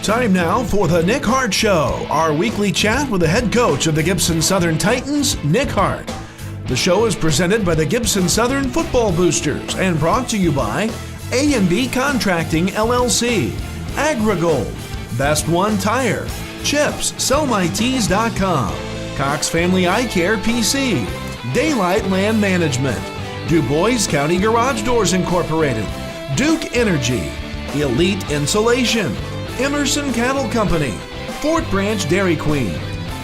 Time now for the Nick Hart Show, our weekly chat with the head coach of the Gibson Southern Titans, Nick Hart. The show is presented by the Gibson Southern Football Boosters and brought to you by A&B Contracting, LLC, AgriGold, Best One Tire, Chips, SellMyTees.com, Cox Family Eye Care PC, Daylight Land Management, Du Bois County Garage Doors Incorporated, Duke Energy, Elite Insulation, Emerson Cattle Company, Fort Branch Dairy Queen,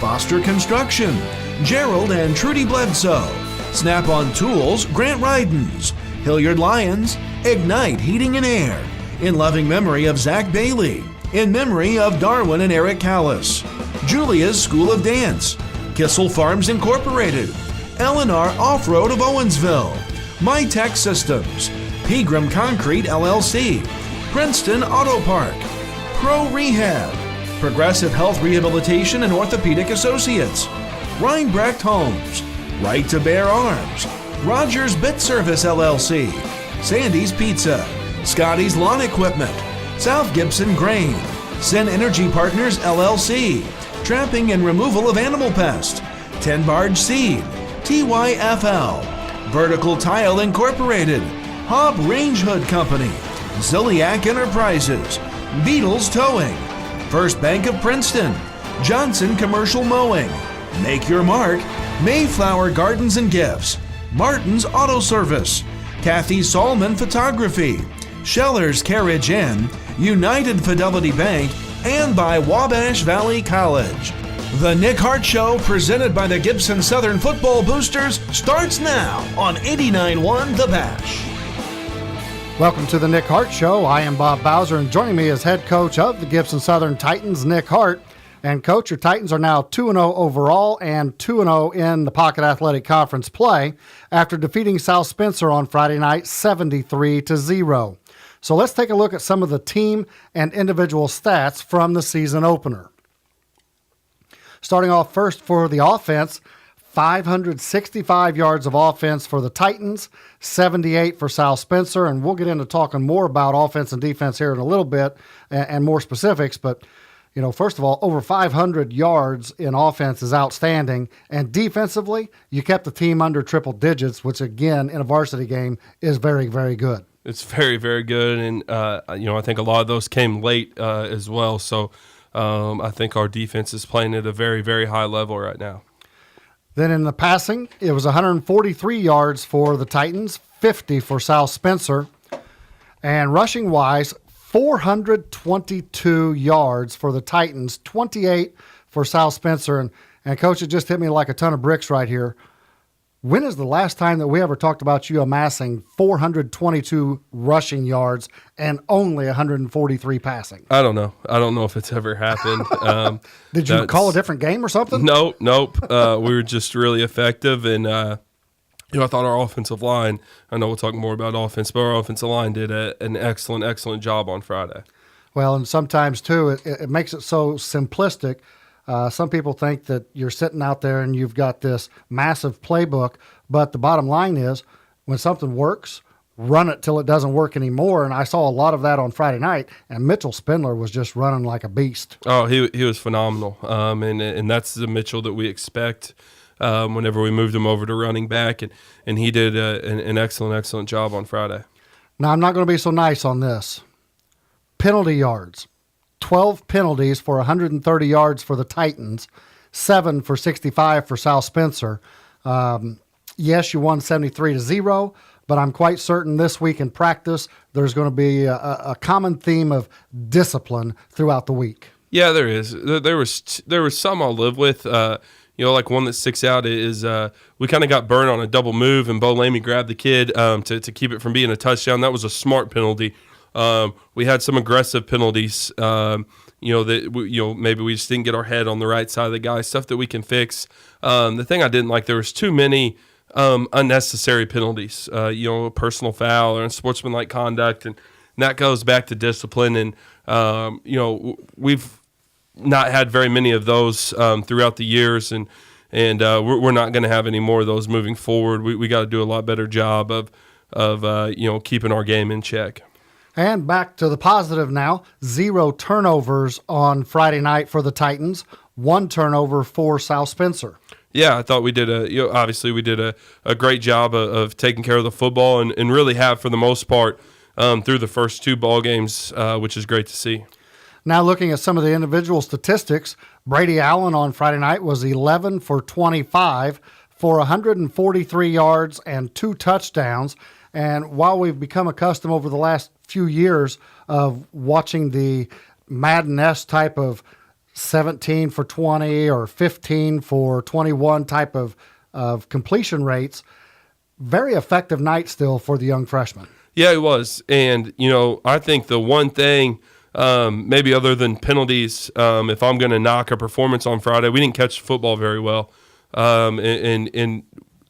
Foster Construction, Gerald and Trudy Bledsoe, Snap-on Tools, Grant Rydens, Hilliard Lyons, Ignite Heating and Air, in loving memory of Zach Bailey, in memory of Darwin and Eric Callis, Julia's School of Dance, Kissel Farms Incorporated, L&R Off-Road of Owensville, MyTech Systems, Pegram Concrete LLC, Princeton Auto Park, Pro Rehab, Progressive Health Rehabilitation and Orthopedic Associates, Reinbrecht Homes, Right to Bear Arms, Rogers Bit Service LLC, Sandy's Pizza, Scotty's Lawn Equipment, South Gibson Grain, Sen Energy Partners LLC, Trapping and Removal of Animal Pest, 10 Barge Seed, TYFL, Vertical Tile Incorporated, Hobb Range Hood Company, Ziliac Enterprises, Beatles Towing, First Bank of Princeton, Johnson Commercial Mowing, Make Your Mark, Mayflower Gardens and Gifts, Martin's Auto Service, Kathy Solman Photography, Scheller's Carriage Inn, United Fidelity Bank, and by Wabash Valley College. The Nick Hart Show, presented by the Gibson Southern Football Boosters, starts now on 89.1 The Bash. Welcome to the Nick Hart Show. I am Bob Bowser, and joining me is head coach of the Gibson Southern Titans, Nick Hart. And Coach, your Titans are now 2-0 overall and 2-0 in the Pocket Athletic Conference play after defeating South Spencer on Friday night 73-0. So let's take a look at some of the team and individual stats from the season opener. Starting off first for the offense, 565 yards of offense for the Titans, 78 for South Spencer, and we'll get into talking more about offense and defense here in a little bit and more specifics, but you know, first of all, over 500 yards in offense is outstanding, and defensively, you kept the team under triple digits, which again, in a varsity game, is very, very good. It's very, very good, and I think a lot of those came late as well, so I think our defense is playing at a very, very high level right now. Then in the passing, it was 143 yards for the Titans, 50 for South Spencer. And rushing-wise, 422 yards for the Titans, 28 for South Spencer. And Coach, it just hit me like a ton of bricks right here. When is the last time that we ever talked about you amassing 422 rushing yards and only 143 passing? I don't know. I don't know if it's ever happened. Did you call a different game or something? Nope. We were just really effective, and I thought our offensive line, I know we'll talk more about offense, but our offensive line did an excellent job on Friday. Well, and sometimes, too, it makes it so simplistic. Some people think that you're sitting out there and you've got this massive playbook, but the bottom line is when something works, run it till it doesn't work anymore. And I saw a lot of that on Friday night, and Mitchell Spindler was just running like a beast. Oh, he was phenomenal, and that's the Mitchell that we expect whenever we moved him over to running back, and he did an excellent job on Friday. Now, I'm not going to be so nice on this. Penalty yards. 12 penalties for 130 yards for the Titans, 7 for 65 for South Spencer. Yes, you won 73-0, but I'm quite certain this week in practice there's going to be a common theme of discipline throughout the week. Yeah, there is. There was some I'll live with. Like one that sticks out is we kind of got burned on a double move, and Bo Lamy grabbed the kid to keep it from being a touchdown. That was a smart penalty. We had some aggressive penalties, maybe we just didn't get our head on the right side of the guy, stuff that we can fix. The thing I didn't like, there was too many unnecessary penalties, a personal foul or unsportsmanlike conduct, and that goes back to discipline. And, we've not had very many of those throughout the years, and we're not going to have any more of those moving forward. We got to do a lot better job of keeping our game in check. And back to the positive now. 0 turnovers on Friday night for the Titans. 1 turnover for South Spencer. Yeah, I thought we did obviously we did a great job of taking care of the football and really have for the most part through the first 2 ball games, which is great to see. Now looking at some of the individual statistics, Brady Allen on Friday night was 11 for 25 for 143 yards and 2 touchdowns. And while we've become accustomed over the last few years of watching the Madden-esque type of 17 for 20 or 15 for 21 type of completion rates, very effective night still for the young freshman. Yeah, it was. And, I think the one thing, maybe other than penalties, if I'm going to knock a performance on Friday, we didn't catch the football very well. And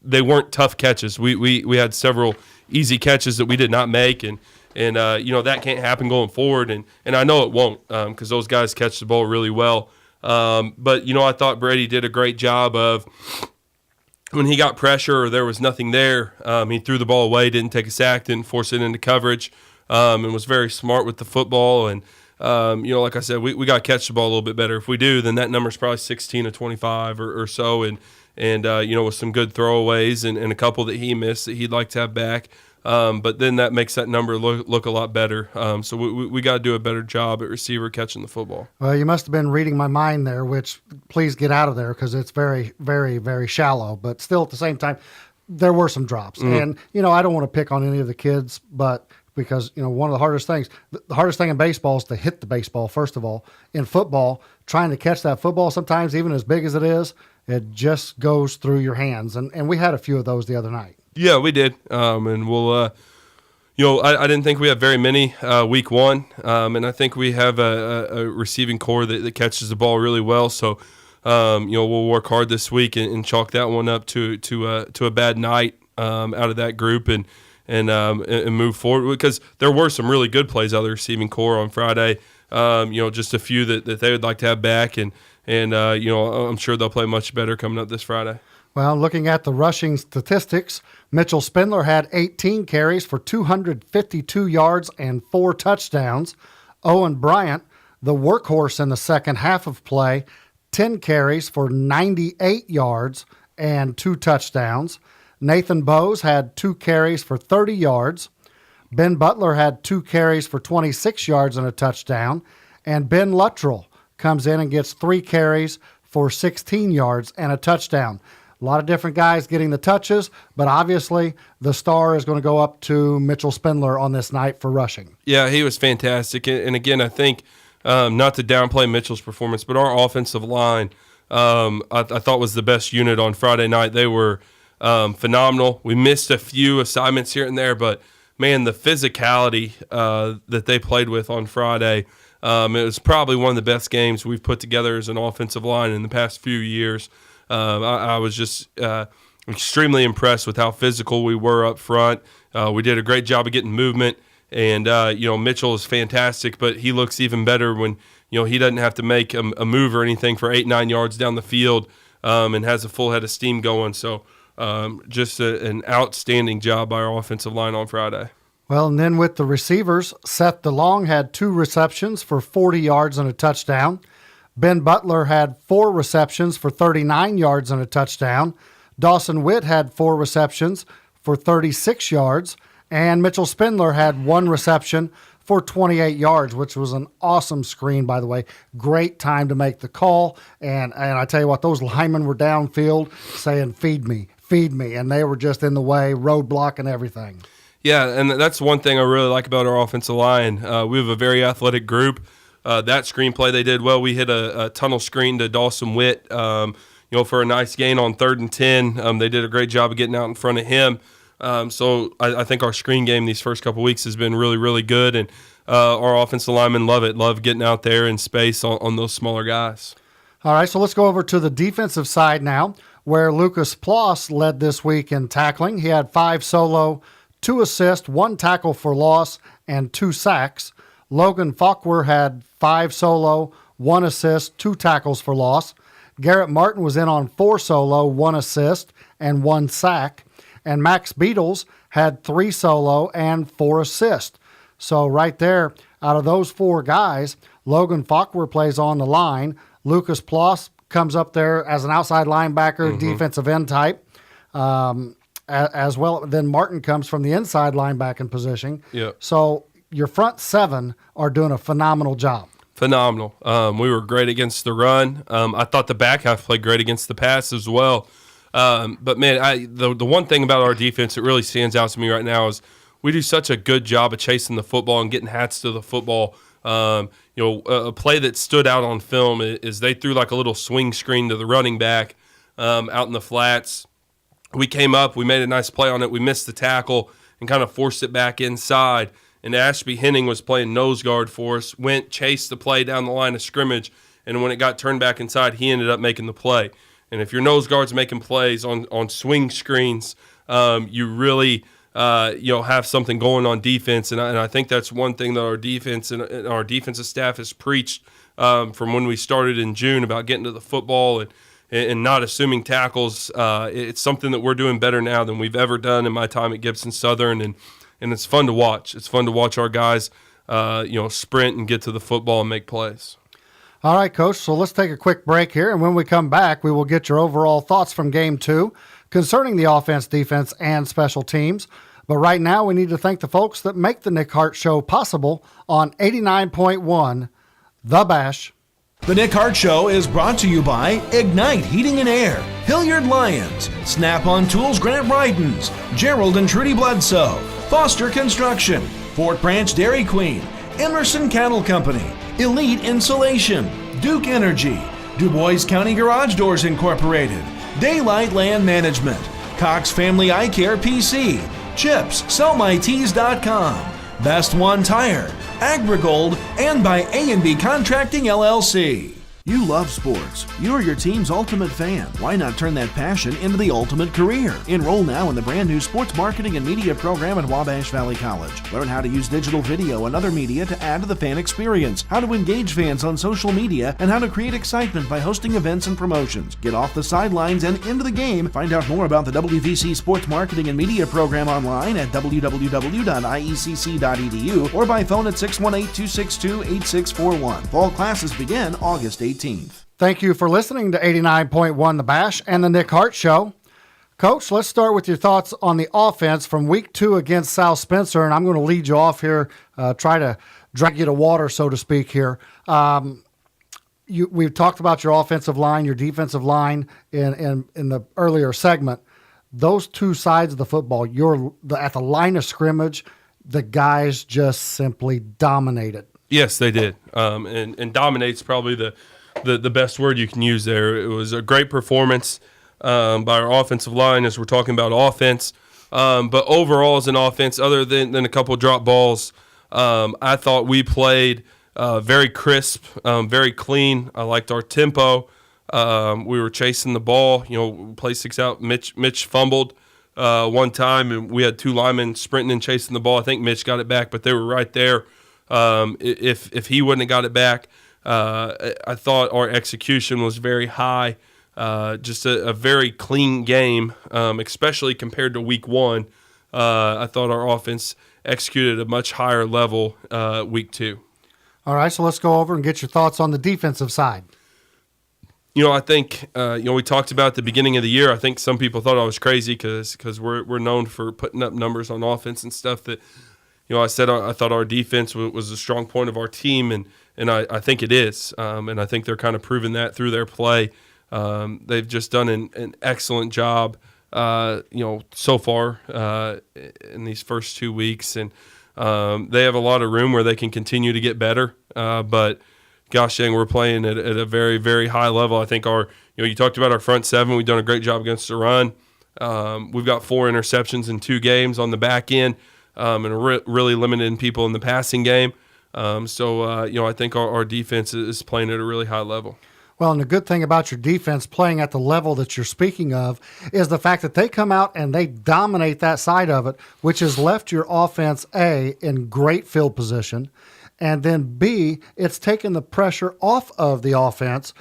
they weren't tough catches. We had several easy catches that we did not make, and that can't happen going forward, and I know it won't because those guys catch the ball really well. But I thought Brady did a great job of when he got pressure or there was nothing there, he threw the ball away, didn't take a sack, didn't force it into coverage, and was very smart with the football. And like I said, we got to catch the ball a little bit better. If we do, then that number's probably 16 to 25 or so, and with some good throwaways and a couple that he missed that he'd like to have back. But then that makes that number look a lot better. So we got to do a better job at receiver catching the football. Well, you must have been reading my mind there, which please get out of there because it's very, very, very shallow. But still at the same time, there were some drops. And, I don't want to pick on any of the kids, but because, one of the hardest thing in baseball is to hit the baseball, first of all. In football, trying to catch that football sometimes, even as big as it is, it just goes through your hands. And we had a few of those the other night. Yeah, we did. And we'll, I didn't think we had very many week 1. And I think we have a receiving core that catches the ball really well. So, we'll work hard this week and chalk that one up to a bad night out of that group and move forward, because there were some really good plays out of the receiving core on Friday. Just a few that they would like to have back, and I'm sure they'll play much better coming up this Friday. Well, looking at the rushing statistics, Mitchell Spindler had 18 carries for 252 yards and 4 touchdowns. Owen Bryant, the workhorse in the second half of play, 10 carries for 98 yards and 2 touchdowns. Nathan Bowes had 2 carries for 30 yards. Ben Butler had 2 carries for 26 yards and a touchdown. And Ben Luttrell comes in and gets 3 carries for 16 yards and a touchdown. A lot of different guys getting the touches, but obviously the star is going to go up to Mitchell Spindler on this night for rushing. Yeah, he was fantastic. And again, I think not to downplay Mitchell's performance, but our offensive line I thought was the best unit on Friday night. They were phenomenal. We missed a few assignments here and there, but, man, the physicality that they played with on Friday, it was probably one of the best games we've put together as an offensive line in the past few years. I was just extremely impressed with how physical we were up front. We did a great job of getting movement, and Mitchell is fantastic, but he looks even better when he doesn't have to make a move or anything for 8-9 yards down the field, and has a full head of steam going. So just an outstanding job by our offensive line on Friday. Well, and then with the receivers, Seth DeLong had 2 receptions for 40 yards and a touchdown. Ben Butler had 4 receptions for 39 yards and a touchdown. Dawson Witt had 4 receptions for 36 yards. And Mitchell Spindler had 1 reception for 28 yards, which was an awesome screen, by the way. Great time to make the call. And I tell you what, those linemen were downfield saying, feed me. And they were just in the way, roadblock and everything. Yeah, and that's one thing I really like about our offensive line. We have a very athletic group. That screenplay they did well. We hit a tunnel screen to Dawson Witt, for a nice gain on 3rd and 10. They did a great job of getting out in front of him. So I think our screen game these first couple weeks has been really, really good, and our offensive linemen love getting out there in space on those smaller guys. All right, so let's go over to the defensive side now, where Lucas Ploss led this week in tackling. He had 5 solo, 2 assists, 1 tackle for loss, and 2 sacks. Logan Falkwer had 5 solo, 1 assist, 2 tackles for loss. Garrett Martin was in on 4 solo, 1 assist, and 1 sack. And Max Beatles had 3 solo and 4 assists. So right there, out of those 4 guys, Logan Faulkner plays on the line. Lucas Ploss comes up there as an outside linebacker, defensive end type, as well. Then Martin comes from the inside linebacking position. Yep. So your front 7 are doing a phenomenal job. Phenomenal. We were great against the run. I thought the back half played great against the pass as well. But, man, the one thing about our defense that really stands out to me right now is we do such a good job of chasing the football and getting hats to the football. A play that stood out on film is they threw like a little swing screen to the running back out in the flats. We came up, we made a nice play on it. We missed the tackle and kind of forced it back inside. And Ashby Henning was playing nose guard for us, chased the play down the line of scrimmage, and when it got turned back inside, he ended up making the play. And if your nose guard's making plays on swing screens, you really have something going on defense. And I think that's one thing that our defense and our defensive staff has preached from when we started in June about getting to the football and not assuming tackles. It's something that we're doing better now than we've ever done in my time at Gibson Southern, and it's fun to watch. It's fun to watch our guys, sprint and get to the football and make plays. All right, Coach, so let's take a quick break here, and when we come back, we will get your overall thoughts from Game 2 concerning the offense, defense, and special teams. But right now, we need to thank the folks that make the Nick Hart Show possible on 89.1 The Bash. The Nick Hart Show is brought to you by Ignite Heating and Air, Hilliard Lyons, Snap-on Tools Grant Bridens, Gerald and Trudy Bledsoe, Foster Construction, Fort Branch Dairy Queen, Emerson Cattle Company, Elite Insulation, Duke Energy, Du Bois County Garage Doors Incorporated, Daylight Land Management, Cox Family Eye Care PC, Chips, SellMyTees.com, Best One Tire, AgriGold, and by A&B Contracting LLC. You love sports. You're your team's ultimate fan. Why not turn that passion into the ultimate career? Enroll now in the brand new Sports Marketing and Media program at Wabash Valley College. Learn how to use digital video and other media to add to the fan experience, how to engage fans on social media, and how to create excitement by hosting events and promotions. Get off the sidelines and into the game. Find out more about the WVC Sports Marketing and Media program online at www.iecc.edu or by phone at 618-262-8641. Fall classes begin August 18th. Thank you for listening to 89.1 The Bash and the Nick Hart Show. Coach, let's start with your thoughts on the offense from Week 2 against South Spencer, and I'm going to lead you off here, try to drag you to water, so to speak here. We've talked about your offensive line, your defensive line in the earlier segment. Those two sides of the football, at the line of scrimmage, the guys just simply dominated. Yes, they did. And dominate's probably the best word you can use there. It was a great performance by our offensive line as we're talking about offense. But overall as an offense, other than a couple drop balls, I thought we played very crisp, very clean. I liked our tempo. We were chasing the ball. Play 6 out. Mitch fumbled one time, and we had 2 linemen sprinting and chasing the ball. I think Mitch got it back, but they were right there. If he wouldn't have got it back, I thought our execution was very high. Just a very clean game, especially compared to Week 1. I thought our offense executed at a much higher level Week 2. All right, so let's go over and get your thoughts on the defensive side. I think we talked about at the beginning of the year. I think some people thought I was crazy because we're known for putting up numbers on offense and stuff that. I said I thought our defense was a strong point of our team, and I think it is. And I think they're kind of proving that through their play. They've just done an excellent job, so far in these first 2 weeks. And they have a lot of room where they can continue to get better. But, gosh dang, we're playing at a very, very high level. I think you talked about our front 7. We've done a great job against the run. We've got 4 interceptions in 2 games on the back end. And really limiting people in the passing game. I think our defense is playing at a really high level. Well, and the good thing about your defense playing at the level that you're speaking of is the fact that they come out and they dominate that side of it, which has left your offense, A, in great field position, and then, B, it's taken the pressure off of the offense.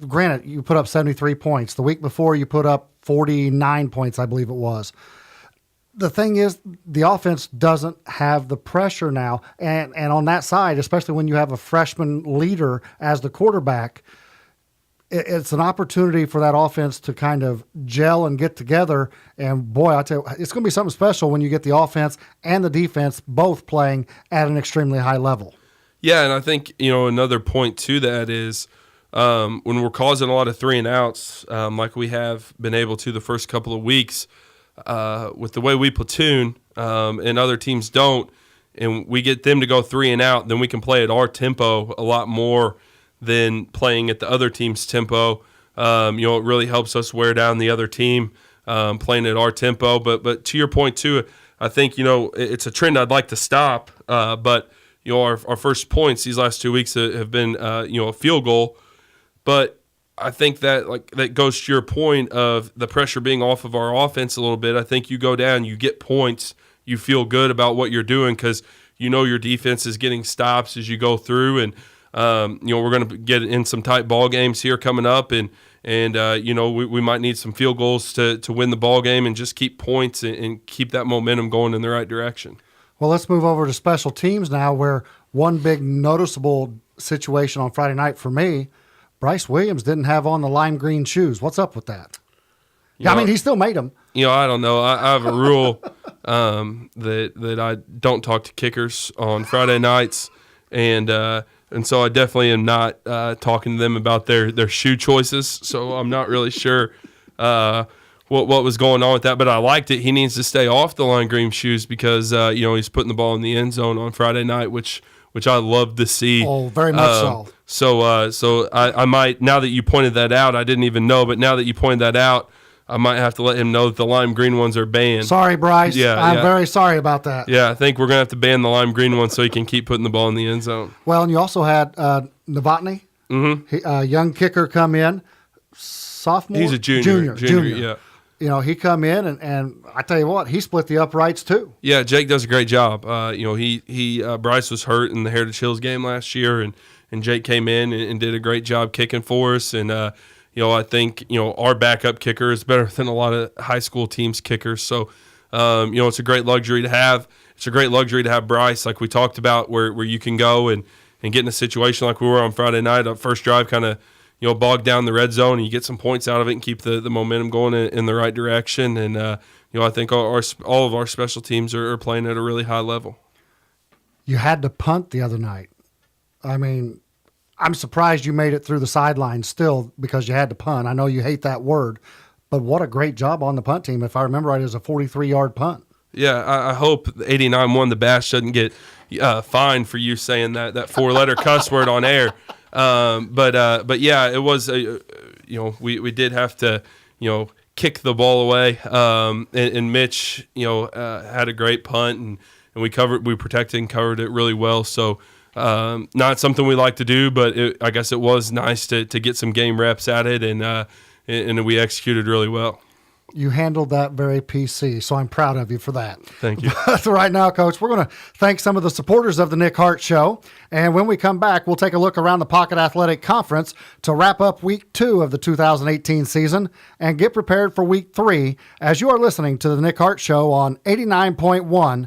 Granted, you put up 73 points. The week before, you put up 49 points, I believe it was. the thing is, the offense doesn't have the pressure now. And on that side, especially when you have a freshman leader as the quarterback, it's an opportunity for that offense to kind of gel and get together. And boy, I tell you, it's going to be something special when you get the offense and the defense both playing at an extremely high level. Yeah, and I think, another point to that is when we're causing a lot of 3 and outs, like we have been able to the first couple of weeks, with the way we platoon, and other teams don't, and we get them to go 3 and out, then we can play at our tempo a lot more than playing at the other team's tempo. It really helps us wear down the other team, playing at our tempo. But to your point too, I think it's a trend I'd like to stop. But our first points these last 2 weeks have been a field goal, but I think that that goes to your point of the pressure being off of our offense a little bit. I think you go down, you get points, you feel good about what you're doing because your defense is getting stops as you go through, and we're going to get in some tight ball games here coming up, and we might need some field goals to win the ball game and just keep points and keep that momentum going in the right direction. Well, let's move over to special teams now, where one big noticeable situation on Friday night for me, Bryce Williams didn't have on the lime green shoes. What's up with that? He still made them. I don't know. I have a rule that I don't talk to kickers on Friday nights, and so I definitely am not talking to them about their shoe choices. So I'm not really sure what was going on with that, but I liked it. He needs to stay off the lime green shoes because he's putting the ball in the end zone on Friday night, which I love to see. Oh, very much so. So I might, now that you pointed that out, I didn't even know, but now that you pointed that out, I might have to let him know that the lime green ones are banned. Sorry, Bryce. I'm very sorry about that. Yeah, I think we're going to have to ban the lime green ones so he can keep putting the ball in the end zone. Well, and you also had Novotny, young kicker, come in, sophomore? He's a junior. Yeah. He come in, and I tell you what, he split the uprights too. Yeah, Jake does a great job. Bryce was hurt in the Heritage Hills game last year, and Jake came in and did a great job kicking for us. And I think our backup kicker is better than a lot of high school teams' kickers. So it's a great luxury to have. It's a great luxury to have Bryce, like we talked about, where you can go and get in a situation like we were on Friday night. First drive kind of bog down the red zone, and you get some points out of it and keep the momentum going in the right direction. And I think all of our special teams are playing at a really high level. You had to punt the other night. I mean, I'm surprised you made it through the sidelines still because you had to punt. I know you hate that word, but what a great job on the punt team. If I remember right, it was a 43-yard punt. Yeah, I hope 89 won the Bash doesn't get fined for you saying that 4-letter cuss word on air. But yeah, it was we did have to kick the ball away, and Mitch had a great punt, and we protected and covered it really well. So not something we like to do, but I guess it was nice to get some game reps at it, and we executed really well. You handled that very PC, so I'm proud of you for that. Thank you. But right now, Coach, we're going to thank some of the supporters of the Nick Hart Show. And when we come back, we'll take a look around the Pocket Athletic Conference to wrap up Week 2 of the 2018 season and get prepared for Week 3 as you are listening to the Nick Hart Show on 89.1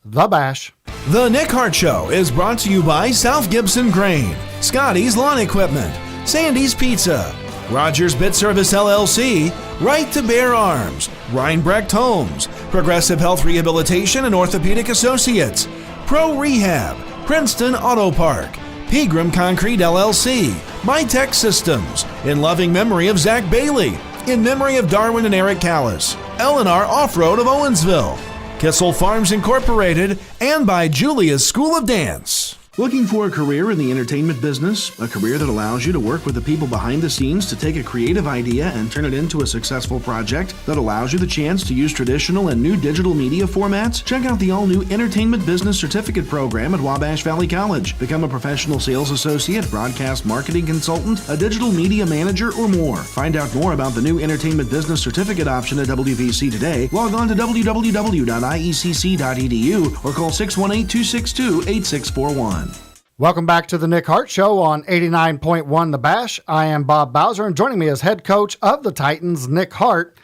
The Bash. The Nick Hart Show is brought to you by South Gibson Grain, Scotty's Lawn Equipment, Sandy's Pizza, Rogers Bit Service LLC, Right to Bear Arms, Reinbrecht Homes, Progressive Health Rehabilitation and Orthopedic Associates, Pro Rehab, Princeton Auto Park, Pegram Concrete LLC, MyTech Systems, in loving memory of Zach Bailey, in memory of Darwin and Eric Callis, Eleanor Off-Road of Owensville, Kissel Farms Incorporated, and by Julia's School of Dance. Looking for a career in the entertainment business? A career that allows you to work with the people behind the scenes to take a creative idea and turn it into a successful project that allows you the chance to use traditional and new digital media formats? Check out the all-new Entertainment Business Certificate program at Wabash Valley College. Become a professional sales associate, broadcast marketing consultant, a digital media manager, or more. Find out more about the new Entertainment Business Certificate option at WVC today. Log on to www.iecc.edu or call 618-262-8641. Welcome back to the Nick Hart Show on 89.1 The Bash. I am Bob Bowser, and joining me is head coach of the Titans, Nick Hart.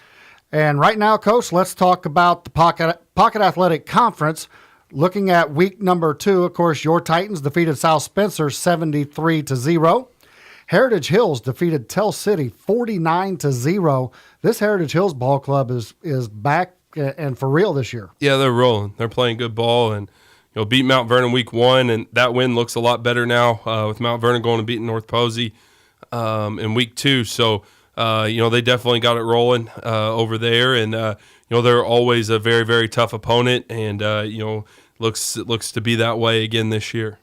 And right now, Coach, let's talk about the Pocket Athletic Conference. Looking at week number 2, of course, your Titans defeated South Spencer 73-0. Heritage Hills defeated Tell City 49-0. This Heritage Hills ball club is back and for real this year. Yeah, they're rolling. They're playing good ball and beat Mount Vernon week 1, and that win looks a lot better now with Mount Vernon going and beating North Posey in week 2. So they definitely got it rolling over there, and they're always a very, very tough opponent, and looks to be that way again this year.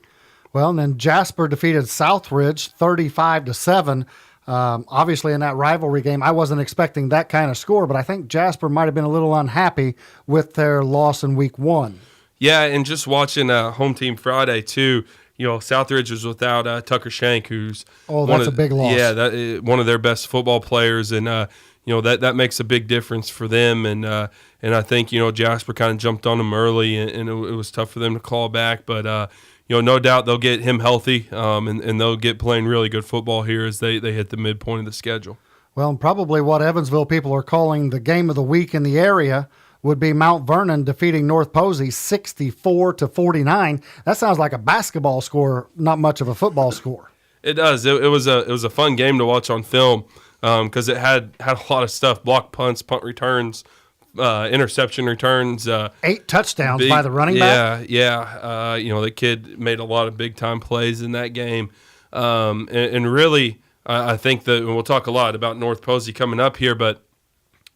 Well, and then Jasper defeated Southridge 35-7. Obviously, in that rivalry game, I wasn't expecting that kind of score, but I think Jasper might have been a little unhappy with their loss in week 1. Yeah, and just watching Home Team Friday too. Southridge was without Tucker Shank, who's that's a big loss. Yeah, one of their best football players, and that makes a big difference for them. And I think Jasper kind of jumped on them early, and it was tough for them to claw back. But no doubt they'll get him healthy, and they'll get playing really good football here as they hit the midpoint of the schedule. Well, and probably what Evansville people are calling the game of the week in the area would be Mount Vernon defeating North Posey 64-49. That sounds like a basketball score, not much of a football score. It does. It was a fun game to watch on film because it had a lot of stuff: block punts, punt returns, interception returns, 8 touchdowns by the running back. Yeah. The kid made a lot of big time plays in that game, and really, I think that we'll talk a lot about North Posey coming up here, but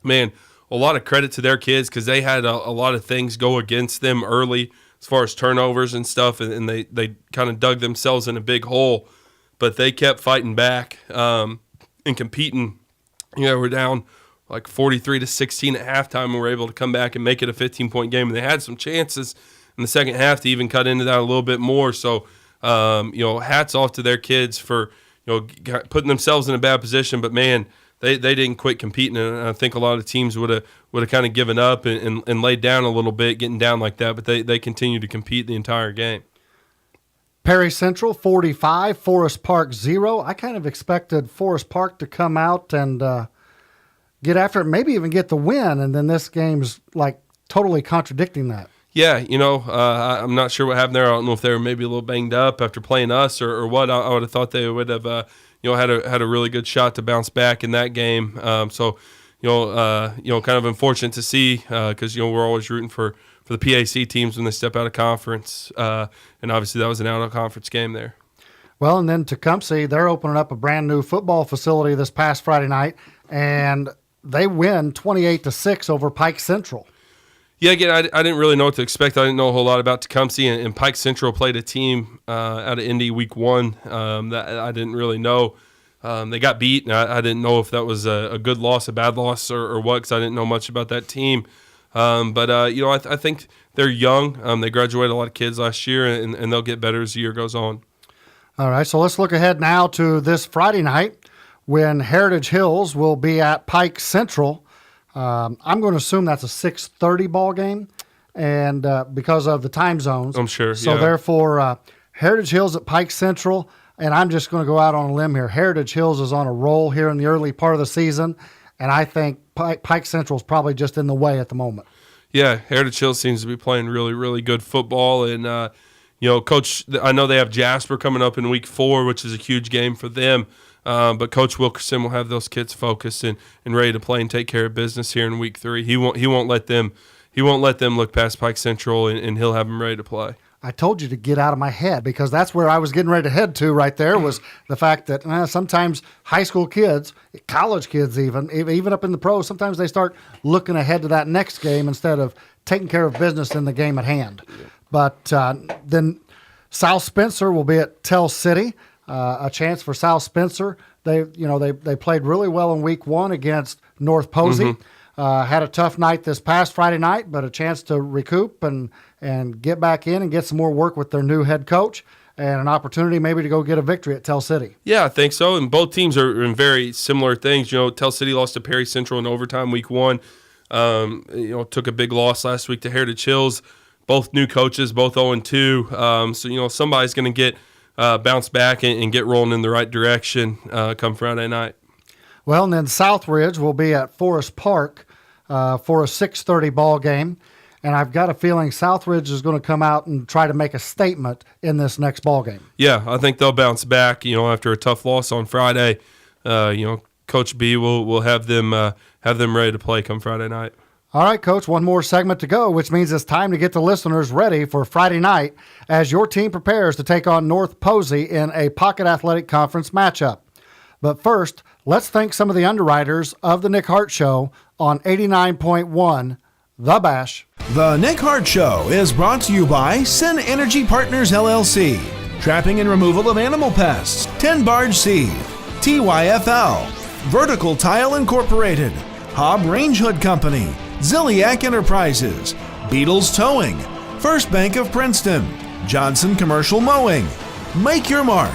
man, a lot of credit to their kids because they had a lot of things go against them early as far as turnovers and stuff, and they kind of dug themselves in a big hole, but they kept fighting back and competing. We're down like 43-16 at halftime, and we're able to come back and make it a 15-point game, and they had some chances in the second half to even cut into that a little bit more. So, hats off to their kids for putting themselves in a bad position, but man, They didn't quit competing, and I think a lot of teams would have kind of given up and laid down a little bit, getting down like that. But they continued to compete the entire game. Perry Central 45, Forest Park 0. I kind of expected Forest Park to come out and get after it, maybe even get the win, and then this game's like totally contradicting that. Yeah, I'm not sure what happened there. I don't know if they were maybe a little banged up after playing us or what. I would have thought they would have had a really good shot to bounce back in that game. So kind of unfortunate to see because we're always rooting for the PAC teams when they step out of conference, and obviously that was an out of conference game there. Well, and then Tecumseh, they're opening up a brand new football facility this past Friday night, and they win 28-6 over Pike Central. Yeah, again, I didn't really know what to expect. I didn't know a whole lot about Tecumseh, and Pike Central played a team out of Indy week 1 that I didn't really know. They got beat, and I didn't know if that was a good loss, a bad loss, or what, because I didn't know much about that team. But I think they're young. They graduated a lot of kids last year, and they'll get better as the year goes on. All right, so let's look ahead now to this Friday night when Heritage Hills will be at Pike Central. I'm going to assume that's a 6:30 ball game, and because of the time zones. I'm sure. So therefore, Heritage Hills at Pike Central, and I'm just going to go out on a limb here. Heritage Hills is on a roll here in the early part of the season, and I think Pike Central is probably just in the way at the moment. Yeah, Heritage Hills seems to be playing really, really good football, and Coach, I know they have Jasper coming up in week 4, which is a huge game for them. But Coach Wilkerson will have those kids focused and ready to play and take care of business here in week 3. He won't let them look past Pike Central, and he'll have them ready to play. I told you to get out of my head because that's where I was getting ready to head to right there was the fact that sometimes high school kids, college kids even up in the pros, sometimes they start looking ahead to that next game instead of taking care of business in the game at hand. Yeah. But then South Spencer will be at Tell City. A chance for South Spencer. They played really well in week 1 against North Posey. Mm-hmm. Had a tough night this past Friday night, but a chance to recoup and get back in and get some more work with their new head coach and an opportunity maybe to go get a victory at Tell City. Yeah, I think so. And both teams are in very similar things. Tell City lost to Perry Central in overtime week 1. Took a big loss last week to Heritage Hills. Both new coaches, both 0-2. So somebody's going to get bounce back and get rolling in the right direction come Friday night. Well, and then Southridge will be at Forest Park. for a 6:30 ball game. And I've got a feeling Southridge is going to come out and try to make a statement in this next ball game. Yeah, I think they'll bounce back. After a tough loss on Friday, Coach B will have them ready to play come Friday night. All right, Coach, one more segment to go, which means it's time to get the listeners ready for Friday night as your team prepares to take on North Posey in a Pocket Athletic Conference matchup. But first, let's thank some of the underwriters of the Nick Hart Show on 89.1 The Bash. The Nick Hart Show is brought to you by Sin Energy Partners LLC, trapping and removal of animal pests, 10 Barge Seed, TYFL, Vertical Tile Incorporated, Hobb Range Hood Company, Ziliak Enterprises, Beatles Towing, First Bank of Princeton, Johnson Commercial Mowing, Make Your Mark,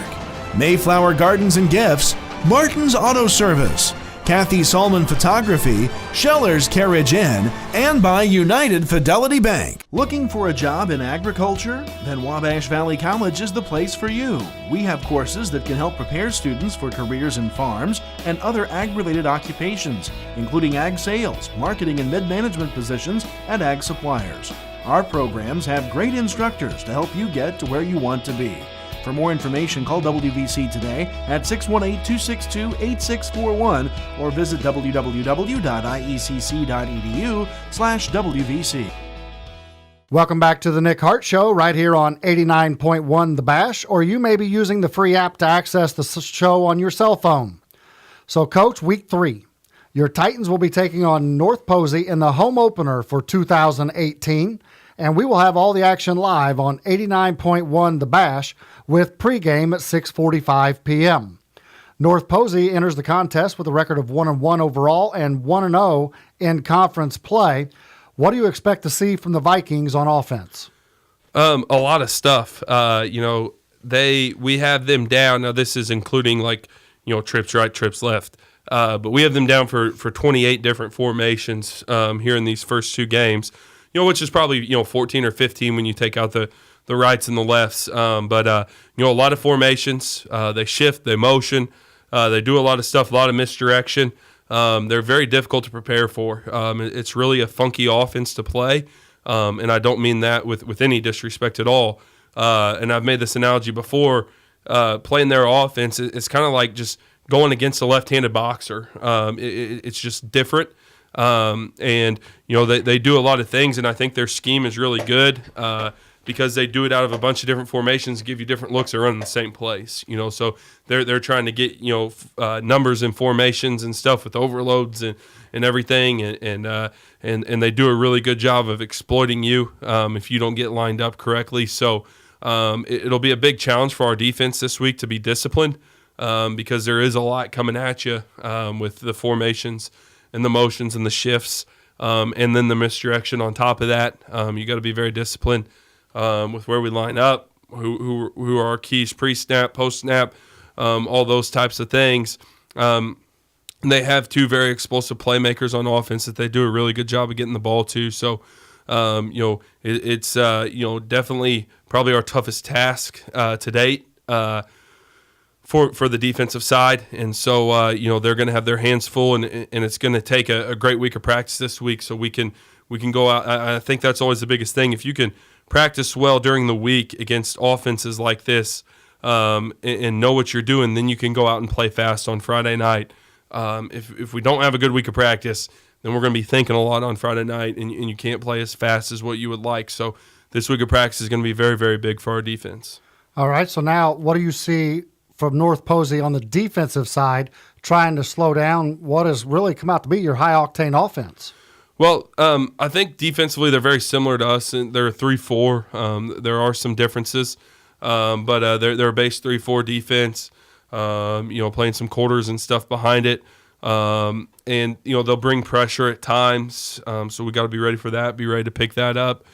Mayflower Gardens and Gifts, Martin's Auto Service, Kathy Solman Photography, Scheller's Carriage Inn, and by United Fidelity Bank. Looking for a job in agriculture? Then Wabash Valley College is the place for you. We have courses that can help prepare students for careers in farms and other ag-related occupations, including ag sales, marketing, and mid-management positions at ag suppliers. Our programs have great instructors to help you get to where you want to be. For more information, call WVC today at 618-262-8641 or visit www.iecc.edu/WVC. Welcome back to the Nick Hart Show right here on 89.1 The Bash, or you may be using the free app to access the show on your cell phone. So, Coach, week 3, your Titans will be taking on North Posey in the home opener for 2018, and we will have all the action live on 89.1 The Bash with pregame at 6:45 p.m. North Posey enters the contest with a record of 1-1 overall and 1-0 in conference play. What do you expect to see from the Vikings on offense? A lot of stuff. We have them down. Now, this is including trips right, trips left. But we have them down for 28 different formations here in these first 2 games. Which is probably 14 or 15 when you take out the rights and the lefts. But a lot of formations. They shift, they motion, they do a lot of stuff, a lot of misdirection. They're very difficult to prepare for. It's really a funky offense to play, and I don't mean that with any disrespect at all. And I've made this analogy before. Playing their offense, it's kind of like just going against a left-handed boxer. It's just different. They do a lot of things, and I think their scheme is really good because they do it out of a bunch of different formations, give you different looks. They're running the same place, so they're trying to get numbers and formations and stuff with overloads and everything, and they do a really good job of exploiting you if you don't get lined up correctly. So it'll be a big challenge for our defense this week to be disciplined because there is a lot coming at you with the formations and the motions and the shifts, and then the misdirection on top of that. You got to be very disciplined with where we line up, who are our keys pre-snap, post-snap, all those types of things. They have 2 very explosive playmakers on offense that they do a really good job of getting the ball to. So, it's definitely probably our toughest task to date. For the defensive side, and so they're going to have their hands full, and it's going to take a great week of practice this week, so we can go out. I think that's always the biggest thing. If you can practice well during the week against offenses like this, and know what you're doing, then you can go out and play fast on Friday night. If we don't have a good week of practice, then we're going to be thinking a lot on Friday night, and you can't play as fast as what you would like. So this week of practice is going to be very, very big for our defense. All right, so now what do you see from North Posey on the defensive side, trying to slow down what has really come out to be your high-octane offense? Well, I think defensively they're very similar to us. They're a 3-4. There are some differences, but they're a base 3-4 defense, playing some quarters and stuff behind it. And they'll bring pressure at times, so we got to be ready for that, be ready to pick that up.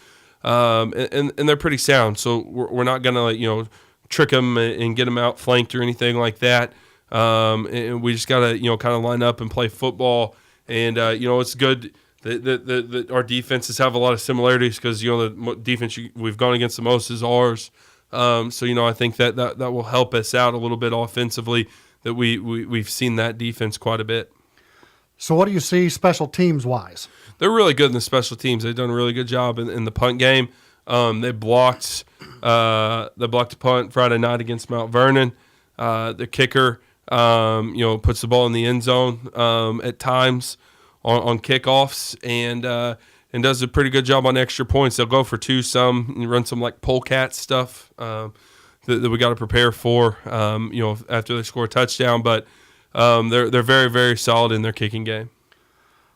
And they're pretty sound, so we're not going to trick them and get them out flanked or anything like that. And we just got to, kind of line up and play football. And, it's good that our defenses have a lot of similarities because, the defense we've gone against the most is ours. So, I think that will help us out a little bit offensively, that we've seen that defense quite a bit. So what do you see special teams-wise? They're really good in the special teams. They've done a really good job in the punt game. They blocked a punt Friday night against Mount Vernon. The kicker, puts the ball in the end zone at times on kickoffs and does a pretty good job on extra points. They'll go for two and run some like polecat stuff that we got to prepare for. After they score a touchdown, but they're very, very solid in their kicking game.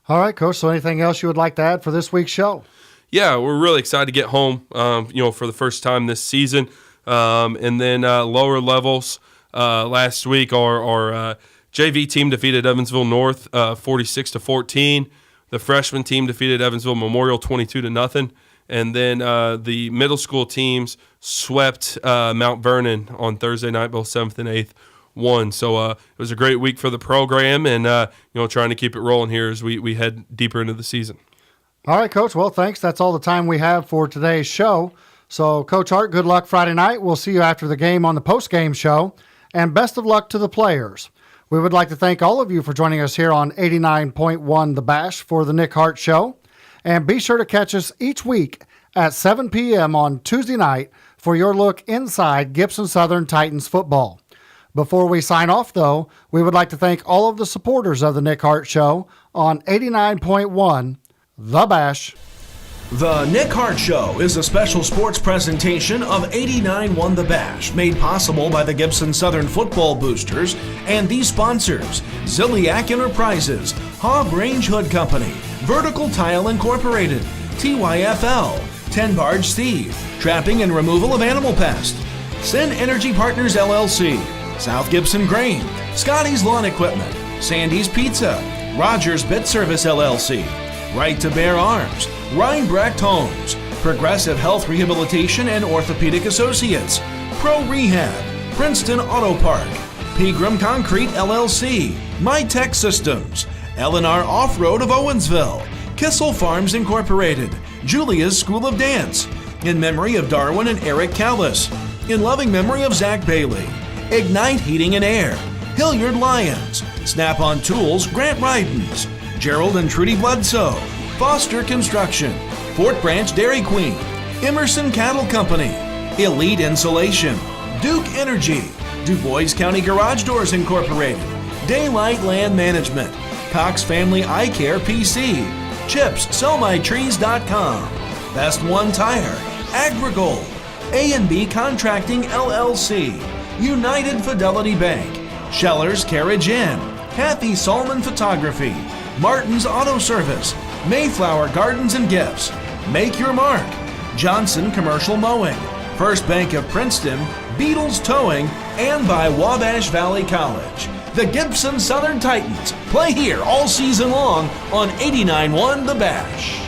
All right, Coach. So anything else you would like to add for this week's show? Yeah, we're really excited to get home, for the first time this season. And then lower levels, last week our JV team defeated Evansville North 46-14. The freshman team defeated Evansville Memorial 22-0. And then the middle school teams swept Mount Vernon on Thursday night, both 7th and 8th. Won. So it was a great week for the program and, trying to keep it rolling here as we head deeper into the season. All right, Coach. Well, thanks. That's all the time we have for today's show. So, Coach Hart, good luck Friday night. We'll see you after the game on the post-game show, and best of luck to the players. We would like to thank all of you for joining us here on 89.1 The Bash for the Nick Hart Show, and be sure to catch us each week at 7 p.m. on Tuesday night for your look inside Gibson Southern Titans football. Before we sign off, though, we would like to thank all of the supporters of the Nick Hart Show on 89.1 The Bash. The Nick Hart Show is a special sports presentation of 89.1 The Bash, made possible by the Gibson Southern Football Boosters and these sponsors: Ziliak Enterprises, Hobb Range Hood Company, Vertical Tile Incorporated, TYFL, 10 Barge Steve, Trapping and Removal of Animal Pest, Sin Energy Partners LLC, South Gibson Grain, Scotty's Lawn Equipment, Sandy's Pizza, Rogers Bit Service LLC, Right to Bear Arms, Reinbrecht Homes, Progressive Health Rehabilitation and Orthopedic Associates, Pro Rehab, Princeton Auto Park, Pegram Concrete LLC, MyTech Systems, L&R Off-Road of Owensville, Kissel Farms Incorporated, Julia's School of Dance, in memory of Darwin and Eric Callis, in loving memory of Zach Bailey, Ignite Heating and Air, Hilliard Lions, Snap-on Tools, Grant Rydens, Gerald and Trudy Bledsoe, Foster Construction, Fort Branch Dairy Queen, Emerson Cattle Company, Elite Insulation, Duke Energy, Du Bois County Garage Doors Incorporated, Daylight Land Management, Cox Family Eye Care PC, Chips, SellMyTrees.com, Best One Tire, Agrigold, A&B Contracting LLC, United Fidelity Bank, Scheller's Carriage Inn, Kathy Solomon Photography, Martin's Auto Service, Mayflower Gardens and Gifts, Make Your Mark, Johnson Commercial Mowing, First Bank of Princeton, Beatles Towing, and by Wabash Valley College. The Gibson Southern Titans play here all season long on 89.1 The Bash.